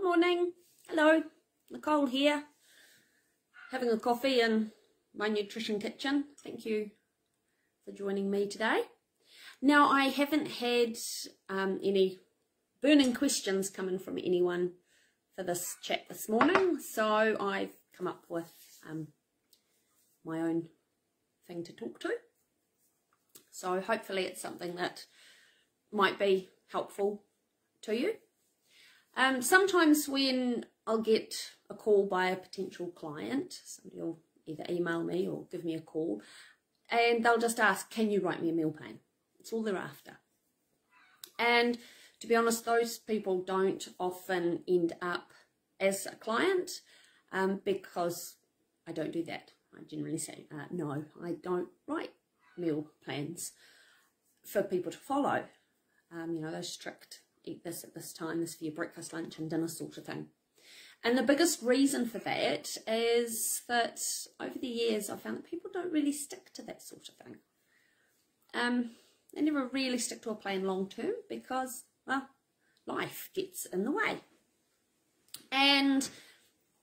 morning. Hello, Nicole here, having a coffee in my nutrition kitchen. Thank you for joining me today. Now, I haven't had any burning questions coming from anyone for this chat this morning, so I've come up with my own thing to talk to. So hopefully it's something that might be helpful to you. Sometimes when I'll get a call by a potential client, somebody will either email me or give me a call, and they'll just ask, can you write me a meal plan? It's all they're after. And to be honest, those people don't often end up as a client because I don't do that. I generally say, no, I don't write meal plans for people to follow. You know, those strict, eat this at this time, this for your breakfast, lunch and dinner sort of thing. And the biggest reason for that is that over the years I've found that people don't really stick to that sort of thing. They never really stick to a plan long term because, well, life gets in the way. And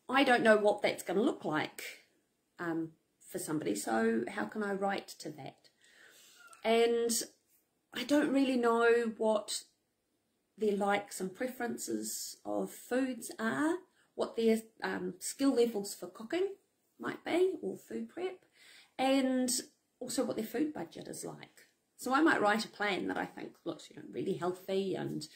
I don't know what that's going to look like for somebody, so how can I write to that? And I don't really know what their likes and preferences of foods are, what their skill levels for cooking might be, or food prep, and also what their food budget is like. So I might write a plan that I think looks, you know, really healthy and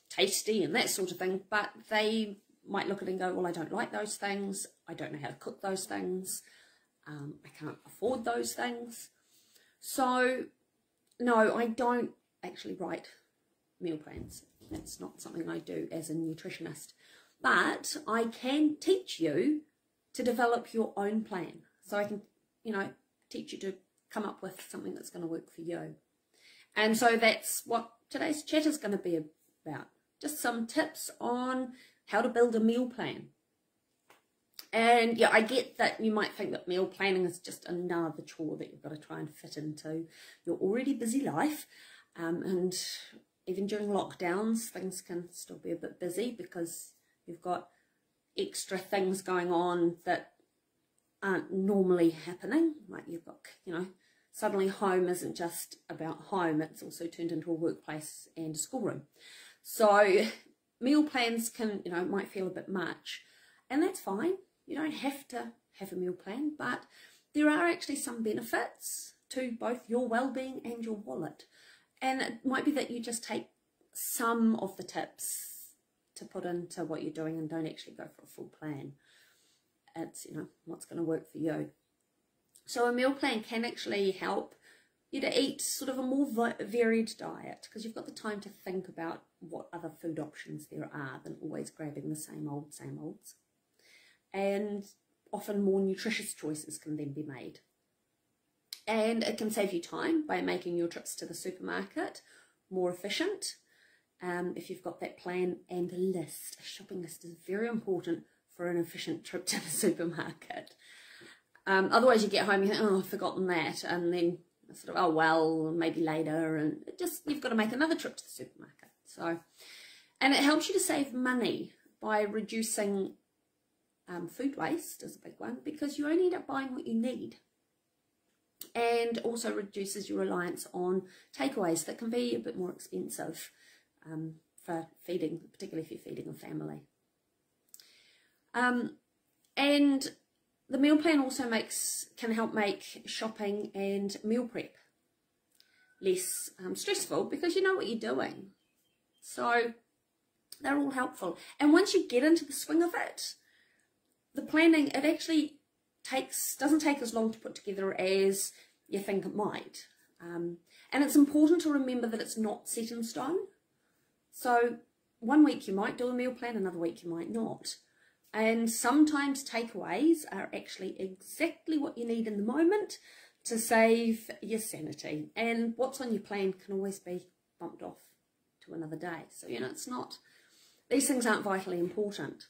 tasty and that sort of thing, but they might look at it and go, well, I don't like those things, I don't know how to cook those things, I can't afford those things. So no, I don't actually write meal plans. That's not something I do as a nutritionist. But I can teach you to develop your own plan. So I can, you know, teach you to come up with something that's going to work for you. And so that's what today's chat is going to be about. Just some tips on how to build a meal plan. And yeah, I get that you might think that meal planning is just another chore that you've got to try and fit into your already busy life. And even during lockdowns, things can still be a bit busy because you've got extra things going on that aren't normally happening. Like you've got, you know, suddenly home isn't just about home, it's also turned into a workplace and a schoolroom. So meal plans can, you know, might feel a bit much, and that's fine. You don't have to have a meal plan, but there are actually some benefits to both your well-being and your wallet. And it might be that you just take some of the tips to put into what you're doing and don't actually go for a full plan. It's, you know, what's going to work for you. So a meal plan can actually help you to eat sort of a more varied diet because you've got the time to think about what other food options there are than always grabbing the same olds. And often more nutritious choices can then be made. And it can save you time by making your trips to the supermarket more efficient. If you've got that plan and a list, a shopping list is very important for an efficient trip to the supermarket. Otherwise you get home and you think, oh, I've forgotten that. And then sort of, oh, well, maybe later. And you've got to make another trip to the supermarket. So, and it helps you to save money by reducing food waste is a big one because you only end up buying what you need. And also reduces your reliance on takeaways that can be a bit more expensive for feeding, particularly if you're feeding a family. And the meal plan also can help make shopping and meal prep less stressful because you know what you're doing. So they're all helpful. And once you get into the swing of it, the planning, it actually doesn't take as long to put together as you think it might. And it's important to remember that it's not set in stone. So one week you might do a meal plan, another week you might not. And sometimes takeaways are actually exactly what you need in the moment to save your sanity. And what's on your plan can always be bumped off to another day. So, you know, these things aren't vitally important.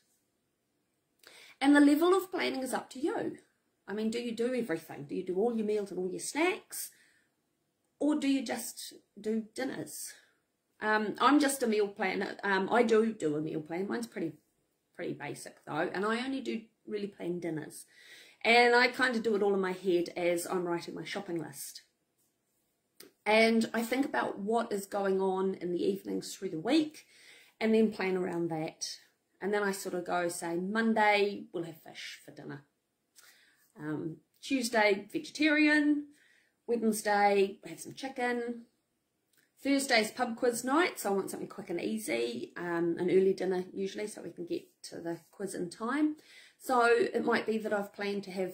And the level of planning is up to you. I mean, do you do everything? Do you do all your meals and all your snacks? Or do you just do dinners? I'm just a meal planner. I do a meal plan. Mine's pretty pretty basic though, and I only do really plain dinners. And I kind of do it all in my head as I'm writing my shopping list. And I think about what is going on in the evenings through the week and then plan around that. And then I sort of go, say, Monday, we'll have fish for dinner. Tuesday, vegetarian. Wednesday, we'll have some chicken. Thursday's pub quiz night, so I want something quick and easy. An early dinner usually, so we can get to the quiz in time. So it might be that I've planned to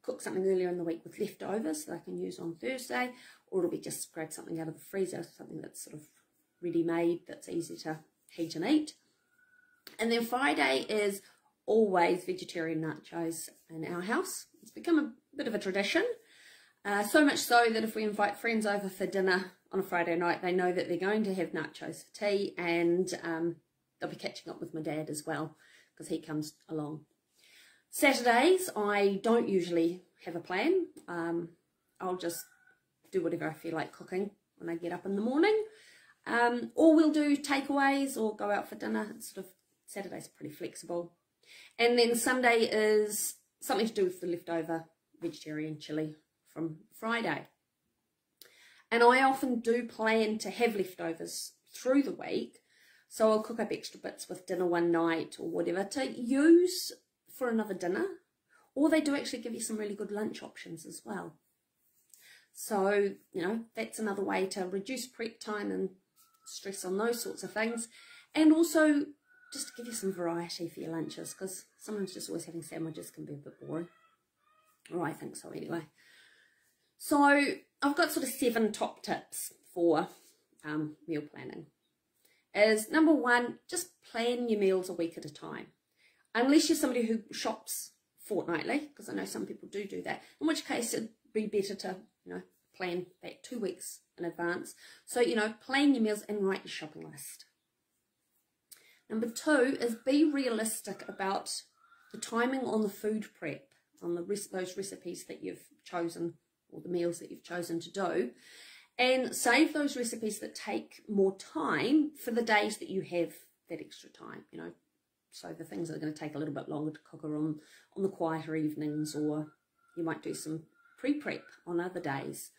cook something earlier in the week with leftovers that I can use on Thursday, or it'll be just grab something out of the freezer, something that's sort of ready-made, that's easy to heat and eat. And then Friday is always vegetarian nachos in our house. It's become a bit of a tradition, so much so that if we invite friends over for dinner on a Friday night, they know that they're going to have nachos for tea, and they'll be catching up with my dad as well because he comes along. Saturdays, I don't usually have a plan. I'll just do whatever I feel like cooking when I get up in the morning. Or we'll do takeaways or go out for dinner. It's sort of, Saturday's pretty flexible. And then Sunday is something to do with the leftover vegetarian chilli from Friday. And I often do plan to have leftovers through the week. So I'll cook up extra bits with dinner one night or whatever to use for another dinner. Or they do actually give you some really good lunch options as well. So, you know, that's another way to reduce prep time and stress on those sorts of things. And also just to give you some variety for your lunches, because sometimes just always having sandwiches can be a bit boring. Or I think so anyway. So I've got sort of 7 top tips for meal planning. Is number 1, just plan your meals a week at a time. Unless you're somebody who shops fortnightly, because I know some people do that, in which case it'd be better to, you know, plan that 2 weeks in advance. So, you know, plan your meals and write your shopping list. Number 2 is be realistic about the timing on the food prep, on those recipes that you've chosen, or the meals that you've chosen to do, and save those recipes that take more time for the days that you have that extra time, you know. So the things that are going to take a little bit longer to cook are on the quieter evenings, or you might do some pre-prep on other days.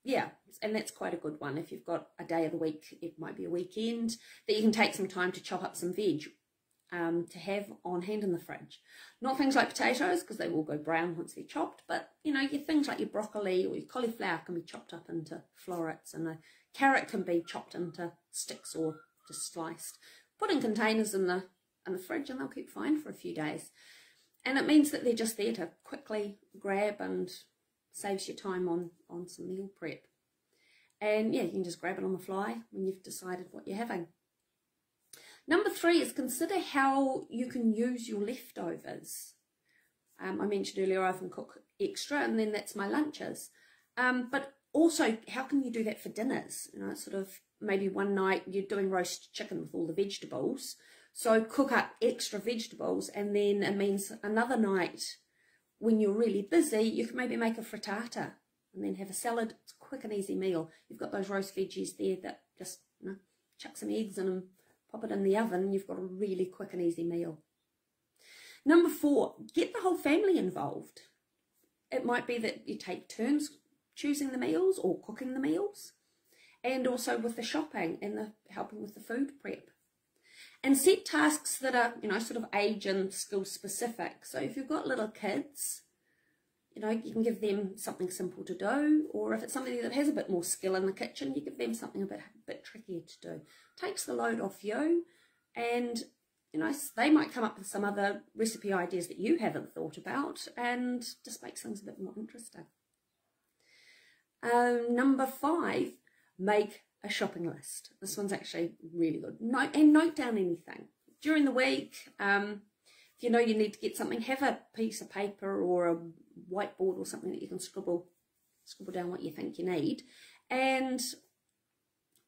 Yeah, and that's quite a good one. If you've got a day of the week, it might be a weekend, that you can take some time to chop up some veg to have on hand in the fridge. Not things like potatoes, because they will go brown once they're chopped, but, you know, your things like your broccoli or your cauliflower can be chopped up into florets, and a carrot can be chopped into sticks or just sliced. Put in containers in the fridge, and they'll keep fine for a few days. And it means that they're just there to quickly grab, and saves you time on some meal prep. And yeah, you can just grab it on the fly when you've decided what you're having. Number 3 is consider how you can use your leftovers. I mentioned earlier I often cook extra, and then that's my lunches. But also, how can you do that for dinners? You know, sort of maybe one night you're doing roast chicken with all the vegetables, so cook up extra vegetables, and then it means another night when you're really busy, you can maybe make a frittata and then have a salad. It's a quick and easy meal. You've got those roast veggies there that just, you know, chuck some eggs in them, pop it in the oven, you've got a really quick and easy meal. Number 4, get the whole family involved. It might be that you take turns choosing the meals or cooking the meals, and also with the shopping and the helping with the food prep. And set tasks that are, you know, sort of age and skill specific. So if you've got little kids, you know, you can give them something simple to do, or if it's somebody that has a bit more skill in the kitchen, you give them something a bit trickier to do. Takes the load off you, and, you know, they might come up with some other recipe ideas that you haven't thought about, and just makes things a bit more interesting. Number 5, make a shopping list. This one's actually really good. Note down anything. During the week, if you know you need to get something, have a piece of paper or a whiteboard or something that you can scribble down what you think you need. And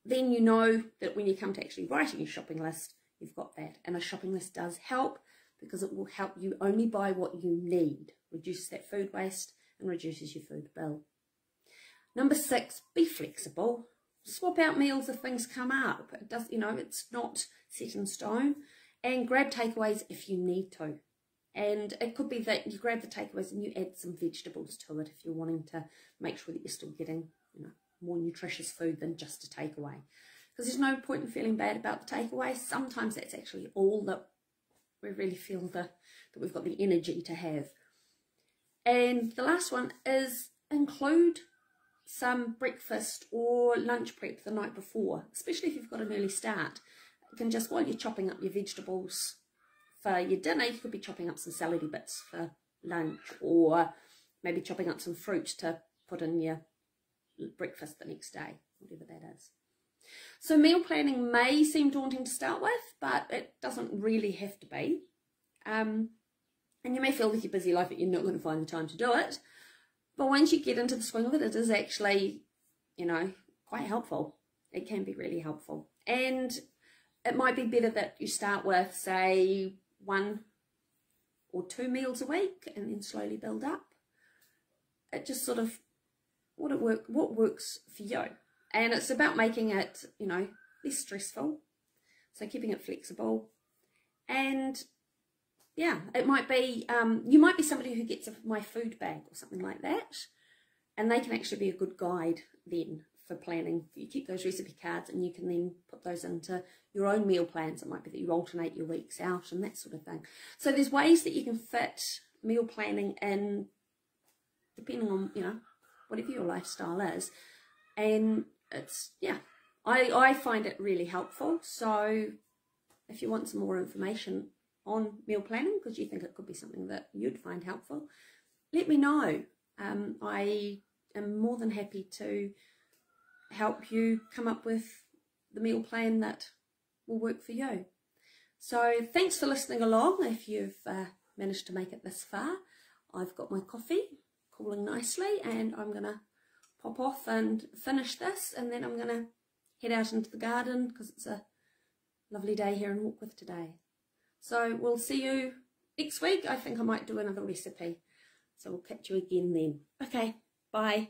then you know that when you come to actually writing your shopping list, you've got that. And a shopping list does help, because it will help you only buy what you need. Reduces that food waste and reduces your food bill. Number 6, be flexible. Swap out meals if things come up. It does, you know, it's not set in stone. and grab takeaways if you need to. And it could be that you grab the takeaways and you add some vegetables to it if you're wanting to make sure that you're still getting, you know, more nutritious food than just a takeaway. Because there's no point in feeling bad about the takeaway. Sometimes that's actually all that we really feel that we've got the energy to have. And the last one is include some breakfast or lunch prep the night before, especially if you've got an early start. You can just, while you're chopping up your vegetables for your dinner, you could be chopping up some salady bits for lunch, or maybe chopping up some fruit to put in your breakfast the next day, whatever that is. So meal planning may seem daunting to start with, but it doesn't really have to be. And you may feel with your busy life that you're not going to find the time to do it. But once you get into the swing of it, it is actually, you know, quite helpful. It can be really helpful. And it might be better that you start with, say, 1 or 2 meals a week and then slowly build up. It just sort of, what works for you. And it's about making it, you know, less stressful. So keeping it flexible. And yeah, it might be, you might be somebody who gets my food bag or something like that. And they can actually be a good guide then for planning. You keep those recipe cards and you can then put those into your own meal plans. It might be that you alternate your weeks out and that sort of thing. So there's ways that you can fit meal planning in depending on, you know, whatever your lifestyle is. And it's, yeah, I find it really helpful. So if you want some more information on meal planning, because you think it could be something that you'd find helpful, let me know. I am more than happy to help you come up with the meal plan that will work for you. So thanks for listening along. If you've managed to make it this far, I've got my coffee cooling nicely, and I'm going to pop off and finish this, and then I'm going to head out into the garden because it's a lovely day here in Hawkworth today. So we'll see you next week. I think I might do another recipe. So we'll catch you again then. Okay, bye.